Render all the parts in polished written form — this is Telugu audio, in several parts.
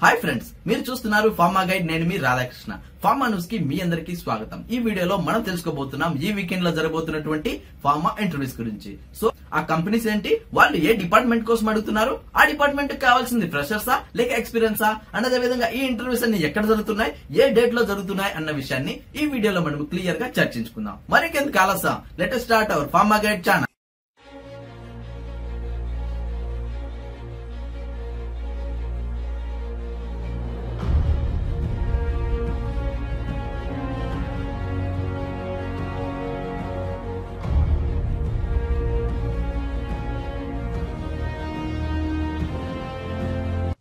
హాయ్ ఫ్రెండ్స్, మీరు చూస్తున్నారు ఫార్మా గైడ్. నేను మీ రాధాకృష్ణ. ఫార్మా న్యూస్ కి మీ అందరికీ స్వాగతం. ఈ వీడియోలో మనం తెలుసుకోబోతున్నాం ఈ వీకెండ్ లో జరగబోతున్నటువంటి ఫార్మా ఇంటర్వ్యూస్ గురించి. సో ఆ కంపెనీస్ ఏంటి, వాళ్ళు ఏ డిపార్ట్మెంట్ కోసం అడుగుతున్నారు, ఆ డిపార్ట్మెంట్ కావాల్సింది ఫ్రెషర్సా లేక ఎక్స్పీరియన్సా, అదే విధంగా ఈ ఇంటర్వ్యూస్ అన్ని ఎక్కడ జరుగుతున్నాయి, ఏ డేట్ లో జరుగుతున్నాయి అన్న విషయాన్ని ఈ వీడియోలో మనం క్లియర్ గా చర్చించుకుందాం. మరికెందుకు ఆలస్యం, let us start our pharma guide channel.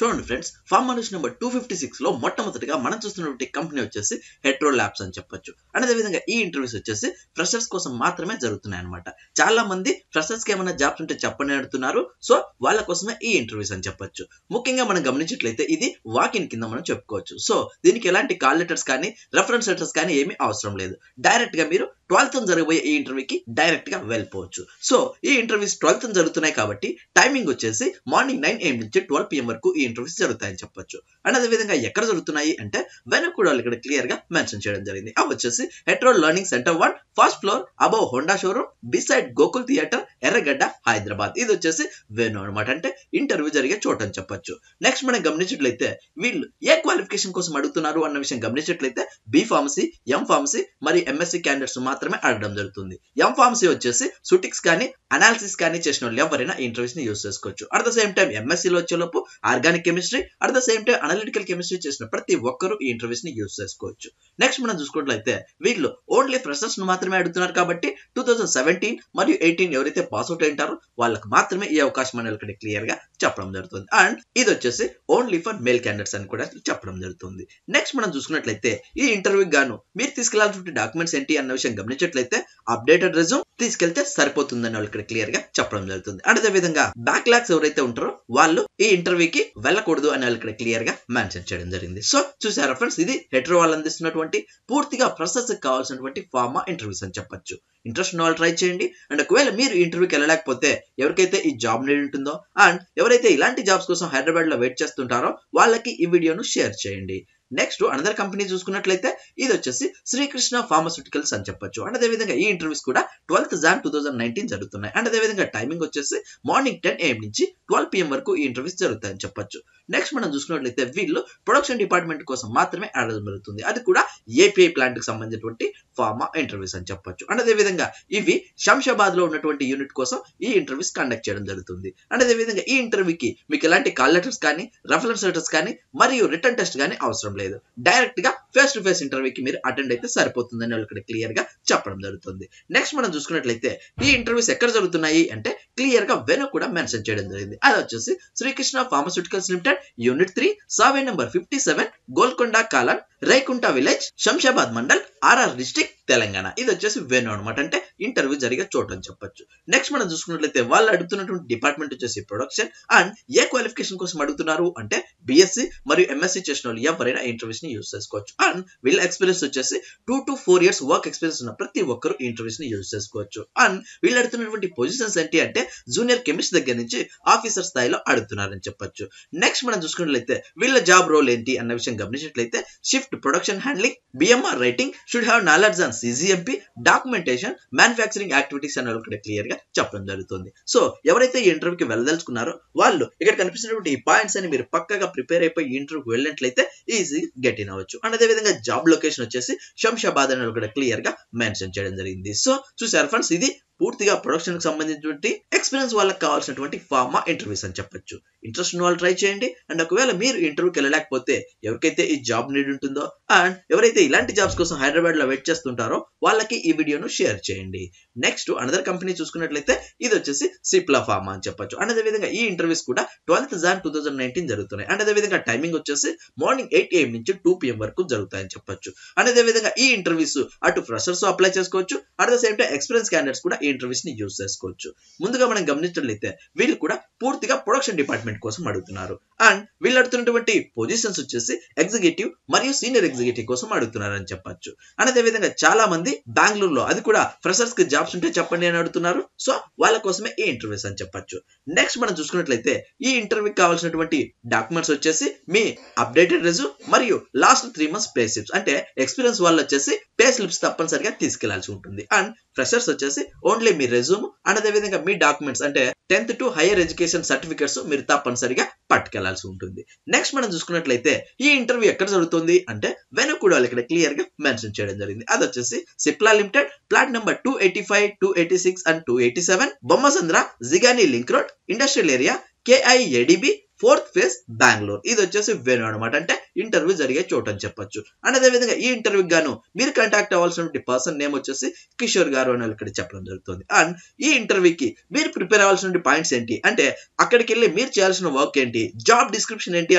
చూడండి ఫ్రెండ్స్, ఫార్మా న్యూస్ నెంబర్ 256 లో మొట్టమొదటిగా మనం చూస్తున్నటువంటి కంపెనీ వచ్చేసి హెట్రో ల్యాబ్స్ అని చెప్పొచ్చు. అదే విధంగా ఈ ఇంటర్వ్యూస్ వచ్చేసి ఫ్రెషర్స్ కోసం మాత్రమే జరుగుతున్నాయి అనమాట. చాలా మంది ఫ్రెషర్స్ కి ఏమైనా జాబ్స్ ఉంటే చెప్పని అడుగుతున్నారు. సో వాళ్ళ కోసమే ఈ ఇంటర్వ్యూస్ అని చెప్పొచ్చు. ముఖ్యంగా మనం గమనించినట్లయితే ఇది వాకిన్ కింద మనం చెప్పుకోవచ్చు. సో దీనికి ఎలాంటి కాల్ లెటర్స్ కానీ రెఫరెన్స్ లెటర్స్ కానీ ఏమీ అవసరం లేదు. డైరెక్ట్ గా మీరు 12th జరగబోయే ఈ ఇంటర్వ్యూకి డైరెక్ట్ గా వెళ్ళిపోవచ్చు. సో ఈ ఇంటర్వ్యూస్ 12th జరుగుతున్నాయి కాబట్టి టైమింగ్ వచ్చేసి మార్నింగ్ 9 AM నుంచి 12 PM వరకు ఈ ఇంటర్వ్యూస్ జరుగుతాయని చెప్పొచ్చు. అండ్ అదే విధంగా ఎక్కడ జరుగుతున్నాయి అంటే వెనక కూడా ఇక్కడ క్లియర్ గా మెన్షన్ చేయడం జరిగింది. అవి వచ్చేసి Hetero learning centre 1, first floor, above Honda showroom, beside Gokul theatre, ఎర్రగడ్డ, హైదరాబాద్. ఇది వచ్చేసి వెను అనమాట, అంటే ఇంటర్వ్యూ జరిగే చోటు అని చెప్పొచ్చు. నెక్స్ట్ మనం గమనించినట్లయితే వీళ్ళు ఏ క్వాలిఫికేషన్ కోసం అడుగుతున్నారు అన్న విషయం గమనించినట్లయితే బి ఫార్మసీ, ఎం ఫార్మసీ మరియు ఎంఎస్సీ క్యాండిడేట్స్ మాత్రమే అడగడం జరుగుతుంది. ఎం ఫార్మసీ వచ్చేసి సుటిక్స్ కానీ అనాలిసిస్ కానీ చేసిన వాళ్ళు ఎవరైనా ఇంటర్వ్యూస్ ని యూస్ చేసుకోవచ్చు. At the same time MSc లో వచ్చేలోపు organic chemistry, at the same time analytical chemistry చేసిన ప్రతి ఒక్కరు ఈ ఇంటర్వ్యూస్ ని యూస్ చేసుకోవచ్చు. నెక్స్ట్ మనం చూసుకున్నట్లయితే వీళ్ళు ఓన్లీ ఫ్రెషర్స్ ను మాత్రమే అడుగుతున్నారు కాబట్టి 2017 మరియు 18 ఎవరైతే పాస్ అవుట్ అయింటారో వాళ్ళకి మాత్రమే ఈ అవకాశం అనేది ఇక్కడ క్లియర్ గా చెప్పడం జరుగుతుంది. అండ్ ఇది వచ్చేసి ఓన్లీ ఫర్ మేల్ క్యాండిడేట్స్ అని కూడా చెప్పడం జరుగుతుంది. నెక్స్ట్ మనం చూసుకున్నట్లయితే ఈ ఇంటర్వ్యూకి గాను మీరు తీసుకెళ్లాల్సిన డాక్యుమెంట్స్ ఏంటి అన్న విషయం గమనించినట్లయితే అప్డేటెడ్ రెజ్యూమ్ తీసుకెళ్తే సరిపోతుందని వాళ్ళు ఇక్కడ క్లియర్ గా చెప్పడం జరుగుతుంది. అండ్ అదే విధంగా బ్యాక్ లాగ్స్ ఎవరైతే ఉంటారో వాళ్ళు ఈ ఇంటర్వ్యూకి వెళ్ళకూడదు అని వాళ్ళు ఇక్కడ క్లియర్ గా మెన్షన్ చేయడం జరిగింది. సో చూసారా ఫ్రెండ్స్, ఇది హెట్రో వాళ్ళు అందిస్తున్నటువంటి పూర్తిగా ప్రాసెస్ కావాల్సినటువంటి ఫార్మా ఇంటర్వ్యూస్ అని చెప్పొచ్చు. ఇంట్రెస్ట్ ఉన్న వాళ్ళు ట్రై చేయండి. అండ్ ఒకవేళ మీరు ఇంటర్వ్యూకి వెళ్ళలేకపోతే ఎవరికైతే ఈ జాబ్ నీడ్ ఉంటుందో అండ్ ఎవరైతే ఇలాంటి జాబ్స్ కోసం హైదరాబాద్ లో వెయిట్ చేస్తుంటారో వాళ్ళకి ఈ వీడియోను షేర్ చేయండి. నెక్స్ట్ అనదర్ కంపెనీ చూసుకున్నట్లయితే ఇది వచ్చేసి శ్రీకృష్ణ ఫార్మాస్యూటికల్స్ అని చెప్పొచ్చు. అండ్ అదే విధంగా ఈ ఇంటర్వ్యూస్ కూడా 12th Jan 2019 జరుగుతున్నాయి. అండ్ అదే విధంగా టైమింగ్ వచ్చేసి మార్నింగ్ 10 AM నుంచి 12 PM వరకు ఈ ఇంటర్వ్యూస్ జరుగుతాయని చెప్పొచ్చు. నెక్స్ట్ మనం చూసుకున్నట్లయితే వీళ్ళు ప్రొడక్షన్ డిపార్ట్మెంట్ కోసం మాత్రమే అడగడం జరుగుతుంది. అది కూడా ఏపీఐ ప్లాంట్ కి సంబంధించినటువంటి ఫార్మా ఇంటర్వ్యూస్ అని చెప్పొచ్చు. అండ్ అదే విధంగా ఇవి శంషాబాద్ లో ఉన్నటువంటి యూనిట్ కోసం ఈ ఇంటర్వ్యూస్ కండక్ట్ చేయడం జరుగుతుంది. అండ్ అదే విధంగా ఈ ఇంటర్వ్యూకి మీకు ఎలాంటి కాల్ లెటర్స్ కానీ రెఫరెన్స్ లెటర్స్ కానీ మరియు రిటర్న్ టెస్ట్ కానీ అవసరం లేదు. డైరెక్ట్ గా ఫేస్ టు ఫేస్ ఇంటర్వ్యూకి మీరు అటెండ్ అయితే సరిపోతుందని వాళ్ళు ఇక్కడ క్లియర్ గా చెప్పడం జరుగుతుంది. నెక్స్ట్ మనం చూసుకున్నట్లయితే ఈ ఇంటర్వ్యూస్ ఎక్కడ జరుగుతున్నాయి అంటే క్లియర్ గా వెను కూడా మెన్షన్ చేయడం జరిగింది. అది వచ్చేసి Srikrishna pharmaceuticals limited, unit 3, survey number 57, Golconda కాలన్, Raikunta village, Shamshabad mandal, RR district, Telangana. ఇది వచ్చేసి వెను అనమాట, అంటే ఇంటర్వ్యూ జరిగే చోటు అని చెప్పొచ్చు. నెక్స్ట్ మనం చూసుకున్నట్లయితే వాళ్ళు అడుగుతున్నటువంటి డిపార్ట్మెంట్ వచ్చేసి ప్రొడక్షన్. అండ్ ఏ క్వాలిఫికేషన్ కోసం అడుగుతున్నారు అంటే బిఎస్సి మరియు ఎంఎస్సి చేసిన వాళ్ళు ఎవరైనా ఇంటర్వ్యూస్ ని యూస్ చేసుకోవచ్చు. అండ్ వీళ్ళ ఎక్స్పీరియన్స్ వచ్చేసి 2 to 4 years వర్క్ ఎక్స్పీరియన్స్ ఉన్న ప్రతి ఒక్కరు ఇంటర్వ్యూస్ ని యూస్ చేసుకోవచ్చు. అండ్ వీళ్ళు అడుగుతున్నటువంటి పొజిషన్స్ ఏంటి అంటే జూనియర్ కెమిస్ట్ దగ్గర నుంచి ఆఫీసర్ స్థాయిలో అడుగుతున్నారని చెప్పొచ్చు. నెక్స్ట్ మనం చూసుకున్నట్లయితే వీళ్ళ జాబ్ రోల్ ఏంటి అన్న విషయం గమనించినట్లయితే shift production handling, BMR writing, should have knowledge on cGMP, documentation, manufacturing activities అని ఇక్కడ క్లియర్ గా చెప్పడం జరుగుతుంది. సో ఎవరైతే ఈ ఇంటర్వ్యూకి వెళ్ళదలుచుకున్నారో వాళ్ళు ఇక్కడ కనిపిస్తున్నటువంటి ఈ పాయింట్స్ అని మీరు పక్కగా ప్రిపేర్ అయిపోయి ఇంటర్వ్యూకి వెళ్ళినట్లయితే ఈజీ గెట్ ఇన్ అవ్వచ్చు. అండ్ అదే విధంగా జాబ్ లొకేషన్ వచ్చేసి శంషాబాద్ అని ఇక్కడ క్లియర్ గా మెన్షన్ చేయడం జరిగింది. సో చూసారు ఫ్రెండ్స్, ఇది పూర్తిగా ప్రొడక్షన్ కి సంబంధించినటువంటి ఎక్స్పీరియన్స్ వాళ్ళకి కావాల్సినటువంటి ఫార్మా ఇంటర్వ్యూస్ అని చెప్పొచ్చు. ఇంట్రెస్ట్ ఉన్న వాళ్ళు ట్రై చేయండి. అండ్ ఒకవేళ మీరు ఇంటర్వ్యూకి వెళ్ళలేకపోతే ఎవరికైతే ఈ జాబ్ నీడ్ ఉంటుందో అండ్ ఎవరైతే ఇలాంటి జాబ్స్ కోసం హైదరాబాద్ లో వెయిట్ చేస్తుంటారో వాళ్ళకి ఈ వీడియోను షేర్ చేయండి. నెక్స్ట్ అనదర్ కంపెనీ చూసుకున్నట్లయితే ఇది వచ్చేసి సిప్లా ఫార్మా అని చెప్పొచ్చు. అండ్ అదే విధంగా ఈ ఇంటర్వ్యూస్ కూడా 12th Jan 2019 జరుగుతున్నాయి. అండ్ అదే విధంగా టైమింగ్ వచ్చేసి మార్నింగ్ 8 AM నుంచి 2 PM వరకు జరుగుతాయని చెప్పొచ్చు. అండ్ అదే విధంగా ఈ ఇంటర్వ్యూస్ అటు ఫ్రెషర్స్ అప్లై చేసుకోవచ్చు. At the same time experience candidates కూడా ఈ ఇంటర్వ్యూస్ ని యూస్ చేసుకోవచ్చు. ముందుగా మనం గమనించినట్లయితే వీళ్ళు కూడా పూర్తిగా ప్రొడక్షన్ డిపార్ట్మెంట్ కోసం అడుగుతున్నారు. అండ్ వీళ్ళు అడుగుతున్నటువంటి పొజిషన్స్ వచ్చేసి ఎగ్జిక్యూటివ్ మరియు సీనియర్ ఎగ్జిక్యూటివ్ కోసం అడుగుతున్నారు అని చెప్పొచ్చు. అండ్ అదే విధంగా చాలా మంది బెంగళూరులో అది కూడా ఫ్రెషర్స్ కి జాబ్స్ ఉంటే చెప్పండి అని అడుగుతున్నారు. సో వాళ్ళ కోసమే ఈ ఇంటర్వ్యూస్ అని చెప్పొచ్చు. నెక్స్ట్ మనం చూసుకున్నట్లయితే ఈ ఇంటర్వ్యూకి కావాల్సినటువంటి డాక్యుమెంట్స్ వచ్చేసి మీ అప్డేటెడ్ రెజ్యూమ్ మరియు లాస్ట్ 3 months పే స్లిప్స్, అంటే ఎక్స్పీరియన్స్ వాళ్ళు వచ్చేసి పే స్లిప్స్ తప్పనిసరిగా తీసుకెళ్లాల్సి ఉంటుంది. అండ్ ఫ్రెషర్స్ వచ్చేసి ఓన్లీ మీ రెజ్యూమ్ అండ్ అదే విధంగా మీ డాక్యుమెంట్స్ అంటే 10th to higher education certificates మీరు తప్పనిసరిగా పట్టుకెళ్లాల్సి ఉంటుంది. నెక్స్ట్ మనం చూసుకున్నట్లయితే ఈ ఇంటర్వ్యూ ఎక్కడ జరుగుతుంది అంటే వెనుకూడలు ఇక్కడ క్లియర్ గా మెన్షన్ చేయడం జరిగింది. అది వచ్చేసి Cipla limited, plot number 285, 286 and 287, Bommasandra, Jigani link road, industrial area, KIADB, 4th phase Bengaluru. ఇది వచ్చేసి వెను అనమాట, అంటే ఇంటర్వ్యూ జరిగే చోటు అని చెప్పొచ్చు. అండ్ అదే విధంగా ఈ ఇంటర్వ్యూకి గాను మీరు కాంటాక్ట్ అవ్వాల్సిన పర్సన్ నేమ్ వచ్చేసి కిషోర్ గారు అని ఇక్కడ చెప్పడం జరుగుతుంది. అండ్ ఈ ఇంటర్వ్యూకి మీరు ప్రిపేర్ అవ్వాల్సిన పాయింట్స్ ఏంటి అంటే అక్కడికి వెళ్ళి మీరు చేయాల్సిన వర్క్ ఏంటి, జాబ్ డిస్క్రిప్షన్ ఏంటి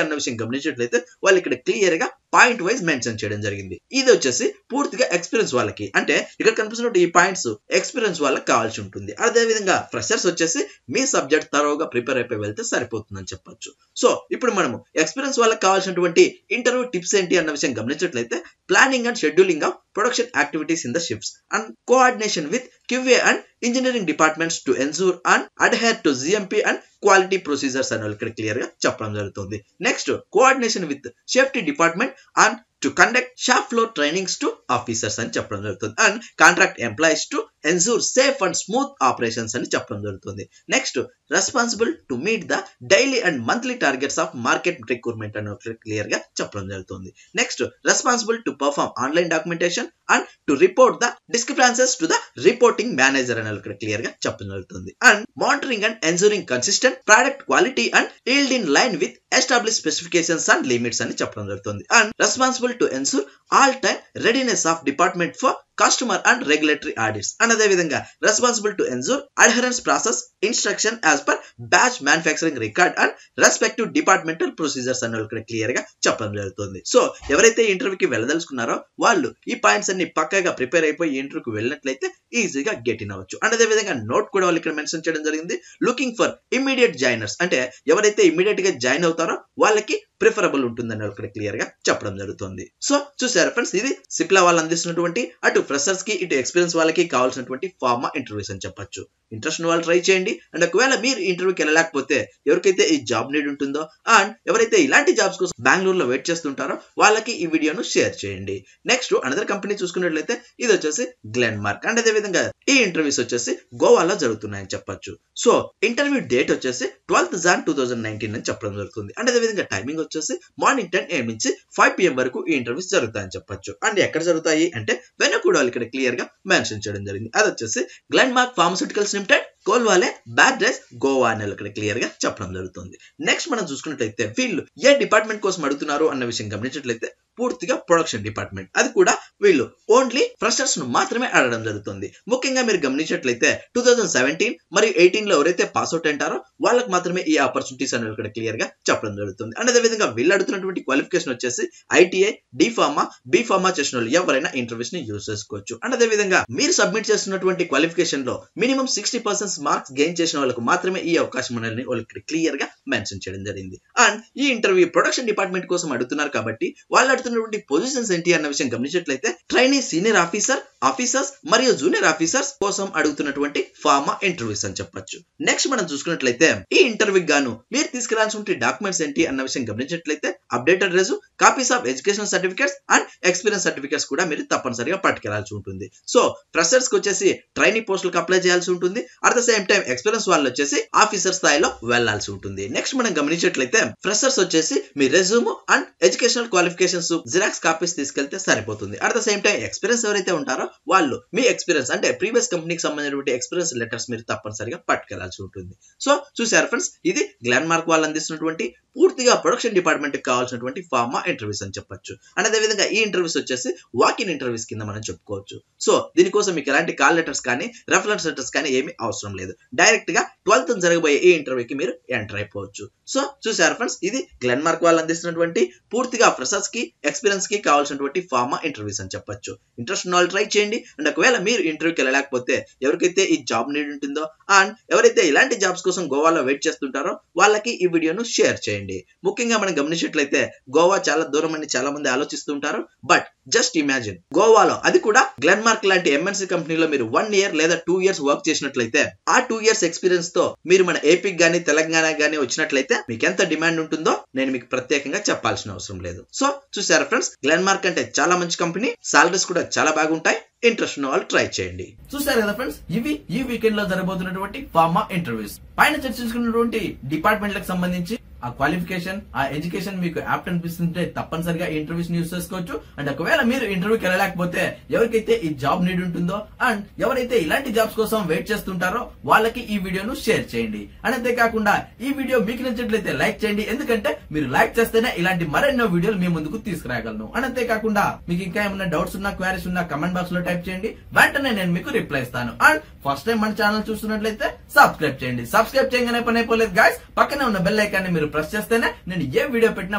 అన్న విషయం గమనించినట్లయితే వాళ్ళు ఇక్కడ క్లియర్ గా పాయింట్ వైజ్ మెన్షన్ చేయడం జరిగింది. ఇది వచ్చేసి పూర్తిగా ఎక్స్పీరియన్స్ వాళ్ళకి, అంటే ఇక్కడ కనిపిస్తున్న ఈ పాయింట్స్ ఎక్స్పీరియన్స్ వాళ్ళకి కావాల్సి ఉంటుంది. అదే విధంగా ఫ్రెషర్స్ వచ్చేసి మీ సబ్జెక్ట్ తరోగా ప్రిపేర్ అయిపోయి వెళ్తే సరిపోతుందని చెప్పొచ్చు. సో ఇప్పుడు మనము ఎక్స్పీరియన్స్ వాళ్ళకి కావాల్సినటువంటి ఇంటర్వ్యూ టిప్స్ ఏంటి అన్న విషయం గమనించినట్లయితే planning and scheduling of production activities in the shifts and coordination with QA and engineering departments to ensure and adhere to GMP and quality procedures అని ఇక్కడ క్లియర్ గా చెప్పడం జరుగుతుంది. Next coordination with safety department and to conduct shop floor trainings to officers అని చెప్పడం జరుగుతుంది. And contract employees to ensure safe and smooth operations అని చెప్పడం జరుగుతుంది. Next responsible to meet the daily and monthly targets of market recruitment అని క్లియర్ గా చెప్పడం జరుగుతుంది. Next responsible to perform online documentation and to report the discrepancies to the reporting manager అని ఇక్కడ క్లియర్ గా చెప్పడం జరుగుతుంది. And monitoring and ensuring consistent product quality and yield in line with establish specifications and limits అని చెప్పడం జరుగుతుంది. And responsible to ensure all time readiness of department for customer and regulatory audits and అదే విధంగా responsible to ensure అడ్హరెన్స్ process instruction as per batch manufacturing record and respective departmental procedures అని ఇక్కడ క్లియర్ గా చెప్పడం జరుగుతుంది. సో ఎవరైతే ఇంటర్వ్యూకి వెళ్ళదలుచుకున్నారో వాళ్ళు ఈ పాయింట్స్ అన్ని పక్కగా ప్రిపేర్ అయిపోయి ఇంటర్వ్యూకి వెళ్ళినట్లయితే ఈజీగా గెట్ ఇన్ అవ్వచ్చు. అండ్ అదే విధంగా నోట్ కూడా వాళ్ళు ఇక్కడ మెన్షన్ చేయడం జరిగింది. లుకింగ్ ఫర్ ఇమ్మీడియట్ జాయినర్స్, అంటే ఎవరైతే ఇమ్మీడియట్ గా జాయిన్ అవుతారో వాళ్ళకి ప్రిఫరబుల్ ఉంటుందని ఇక్కడ క్లియర్ గా చెప్పడం జరుగుతుంది. సో చూసారు ఫ్రెండ్స్, ఇది సిప్లా వాళ్ళు అందిస్తున్నటువంటి అటు ఫ్రెషర్స్ కి ఇటు ఎక్స్పీరియన్స్ వాళ్ళకి కావాల్సినటువంటి ఫార్మా ఇంటర్వ్యూస్ అని చెప్పొచ్చు. ఇంట్రెస్ట్ వాళ్ళు ట్రై చేయండి. అండ్ ఒకవేళ మీరు ఇంటర్వ్యూకి వెళ్ళలేకపోతే ఎవరికైతే ఈ జాబ్ నీడ్ ఉంటుందో అండ్ ఎవరైతే ఇలాంటి జాబ్స్ కోసం బెంగళూరులో వెయిట్ చేస్తుంటారో వాళ్ళకి ఈ వీడియోను షేర్ చేయండి. నెక్స్ట్ అనదర్ కంపెనీ చూసుకున్నట్లయితే ఇది వచ్చేసి గ్లెన్మార్క్. అండ్ అదే విధంగా ఈ ఇంటర్వ్యూస్ వచ్చేసి గోవాలో జరుగుతున్నాయని చెప్పొచ్చు. సో ఇంటర్వ్యూ డేట్ వచ్చేసి 12th Jan 2019 అని చెప్పడం జరుగుతుంది. అండ్ అదే విధంగా టైమింగ్ వచ్చేసి మార్నింగ్ 10 AM నుంచి 5 PM వరకు ఈ ఇంటర్వ్యూస్ జరుగుతాయని చెప్పొచ్చు. అండ్ ఎక్కడ జరుగుతాయి అంటే వెనుకూడలు ఇక్కడ క్లియర్ గా మెన్షన్ చేయడం జరిగింది. అది వచ్చేసి Glenmark pharmaceuticals limited, Colvale, Bardez, Goa అని ఇక్కడ క్లియర్ గా చెప్పడం జరుగుతుంది. నెక్స్ట్ మనం చూసుకున్నట్లయితే వీళ్ళు ఏ డిపార్ట్మెంట్ కోసం అడుగుతున్నారు అన్న విషయం గమనించినట్లయితే పూర్తిగా ప్రొడక్షన్ డిపార్ట్మెంట్, అది కూడా వీళ్ళు ఓన్లీ ఫ్రెషర్స్ ను మాత్రమే అడగడం జరుగుతుంది. ముఖ్యంగా మీరు గమనించినట్లయితే 2017 మరియు 18 లో ఎవరైతే పాస్ అవుట్ అంటారో వాళ్ళకి మాత్రమే ఈ ఆపర్చునిటీస్ అనేది ఇక్కడ క్లియర్ గా చెప్పడం జరుగుతుంది. అండ్ అదే విధంగా వీళ్ళు అడుగుతున్నటువంటి క్వాలిఫికేషన్ వచ్చేసి ITI, D.Pharma, B.Pharma చేసిన వాళ్ళు ఎవరైనా ఇంటర్వ్యూస్ ని యూజ్ చేసుకోవచ్చు. అండ్ అదే విధంగా మీరు సబ్మిట్ చేస్తున్నటువంటి క్వాలిఫికేషన్ లో మినిమం 60% మార్క్స్ గెయిన్ చేసిన వాళ్ళకు మాత్రమే ఈ అవకాశం అనేది వాళ్ళకి క్లియర్ గా మెన్షన్ చేయడం జరిగింది. అండ్ ఈ ఇంటర్వ్యూ ప్రొడక్షన్ డిపార్ట్మెంట్ కోసం అడుగుతున్నారు కాబట్టి వాళ్ళు అడుగుతున్నటువంటి పొజిషన్స్ ఏంటి అన్న విషయం గమనించినట్లయితే ట్రైనీ సీనియర్ ఆఫీసర్, ఆఫీసర్స్ మరియు జూనియర్ ఆఫీసర్స్ కోసం అడుగుతున్నటువంటి ఫార్మా ఇంటర్వ్యూస్ అని చెప్పొచ్చు. నెక్స్ట్ మనం చూసుకున్నట్లయితే ఈ ఇంటర్వ్యూకి గాను మీరు తీసుకురావాల్సిన డాక్యుమెంట్స్ ఏంటి అన్న విషయం గమనించినట్లయితే updated resume, copies of educational certificates and experience certificates కూడా మీరు తప్పనిసరిగా పట్టుకెళ్లాల్సి ఉంటుంది. సో ఫ్రెషర్స్ కి వచ్చేసి ట్రైనీ పోస్టులకు అప్లై చేయాల్సి ఉంటుంది. At the same time experience వాళ్ళు వచ్చేసి ఆఫీసర్ స్థాయిలో వెళ్లాల్సి ఉంటుంది. నెక్స్ట్ మనం గమనించినట్లయితే ఫ్రెషర్స్ వచ్చేసి మీ resume and educational qualifications xerox copies తీసుకెళ్తే సరిపోతుంది. At the same time experience ఎవరైతే ఉంటారో వాళ్ళు మీ ఎక్స్పీరియన్స్ అంటే ప్రీవియస్ కంపెనీకి సంబంధించినటువంటి ఎక్స్పీరియన్స్ లెటర్స్ మీరు తప్పనిసరిగా పట్టుకెళ్లాల్సి ఉంటుంది. సో చూసారు ఫ్రెండ్స్, ఇది గ్లెన్మార్క్ వాళ్ళు అందిస్తున్నటువంటి పూర్తిగా ప్రొడక్షన్ డిపార్ట్మెంట్ కి కావాల్సినటువంటి ఫార్మా ఇంటర్వ్యూస్ అని చెప్పొచ్చు. అండ్ అదే విధంగా ఈ ఇంటర్వ్యూస్ వచ్చేసి వాక్-ఇన్ ఇంటర్వ్యూస్ కింద మనం చెప్పుకోవచ్చు. సో దీనికోసం మీకు ఎలాంటి కాల్ లెటర్స్ కానీ రెఫరెన్స్ లెటర్స్ కానీ ఏమీ అవసరం లేదు. డైరెక్ట్ గా 12th జరగబోయే ఈ ఇంటర్వ్యూకి మీరు ఎంటర్ అయిపోవచ్చు. సో చూసారు ఫ్రెండ్స్, ఇది గ్లెన్మార్క్ వాళ్ళు అందిస్తున్నటువంటి పూర్తిగా ఫ్రెషర్స్ కి ఎక్స్పీరియన్స్ కి కావాల్సినటువంటి ఫార్మా ఇంటర్వ్యూస్ అని చెప్పొచ్చు. ఇంట్రెస్ట్ ఉన్న వాళ్ళు ట్రై చేయండి. అండ్ ఒకవేళ మీరు ఇంటర్వ్యూకి వెళ్ళలేకపోతే ఎవరికైతే ఈ జాబ్ నీడ్ ఉంటుందో అండ్ ఎవరైతే ఇలాంటి జాబ్స్ కోసం గోవాలో వెయిట్ చేస్తుంటారో వాళ్ళకి ఈ వీడియోను షేర్ చేయండి. ముఖ్యంగా మనం గమనించినట్లయితే గోవా చాలా దూరం అని చాలా మంది ఆలోచిస్తుంటారు. బట్ జస్ట్ ఇమాజిన్, గోవాలో అది కూడా గ్లెన్మార్క్ లాంటి ఎంఎన్సీ కంపెనీలో మీరు 1 year లేదా 2 years వర్క్ చేసినట్లయితే ఆ 2 years ఎక్స్పీరియన్స్ తో మీరు మన ఏపీకి గానీ తెలంగాణ గానీ వచ్చినట్లయితే మీకు ఎంత డిమాండ్ ఉంటుందో నేను మీకు ప్రత్యేకంగా చెప్పాల్సిన అవసరం లేదు. సో చూసారా ఫ్రెండ్స్, గ్లెన్మార్క్ అంటే చాలా మంచి కంపెనీ, సాలరీస్ కూడా చాలా బాగుంటాయి. ఇంట్రెస్ట్ ఉన్న వాళ్ళు ట్రై చేయండి. చూసారు కదా ఫ్రెండ్స్, ఇవి ఈ వీకెండ్ లో జరగబోతున్నటువంటి ఫార్మా ఇంటర్వ్యూస్. పైన చర్చించుకున్నటువంటి డిపార్ట్మెంట్లకు సంబంధించి ఆ క్వాలిఫికేషన్, ఆ ఎడ్యుకేషన్ మీకు యాప్ట్ అనిపిస్తుంటే తప్పనిసరిగా ఈ ఇంటర్వ్యూస్ ని యూస్ చేసుకోవచ్చు. అండ్ ఒకవేళ మీరు ఇంటర్వ్యూకి వెళ్ళలేకపోతే ఎవరికైతే ఈ జాబ్ నీడ్ ఉంటుందో అండ్ ఎవరైతే ఇలాంటి జాబ్స్ కోసం వెయిట్ చేస్తుంటారో వాళ్ళకి ఈ వీడియోను షేర్ చేయండి. అండ్ అంతేకాకుండా ఈ వీడియో మీకు నచ్చినట్లయితే లైక్ చేయండి, ఎందుకంటే మీరు లైక్ చేస్తేనే ఇలాంటి మరెన్నో వీడియోలు మీ ముందుకు తీసుకురాగలను. అండ్ అంతేకాకుండా మీకు ఇంకా ఏమైనా డౌట్స్ ఉన్నా, క్వారీస్ ఉన్నా కమెంట్ బాక్స్ లో టైప్ చేయండి, వెంటనే నేను మీకు రిప్లై ఇస్తాను. అండ్ ఫస్ట్ టైం మన ఛానల్ చూస్తున్నట్లయితే సబ్స్క్రైబ్ చేయండి. సబ్స్క్రైబ్ చేయగానే పని అయిపోలేదు గాయస్, పక్కనే ఉన్న బెల్ ఐకాన్ ని మీరు ప్రెస్ చేస్తేనే నేను ఏ వీడియో పెట్టినా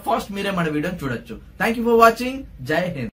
ఫస్ట్ మీరే మన వీడియోని చూడొచ్చు. Thank you for watching. జై హింద్.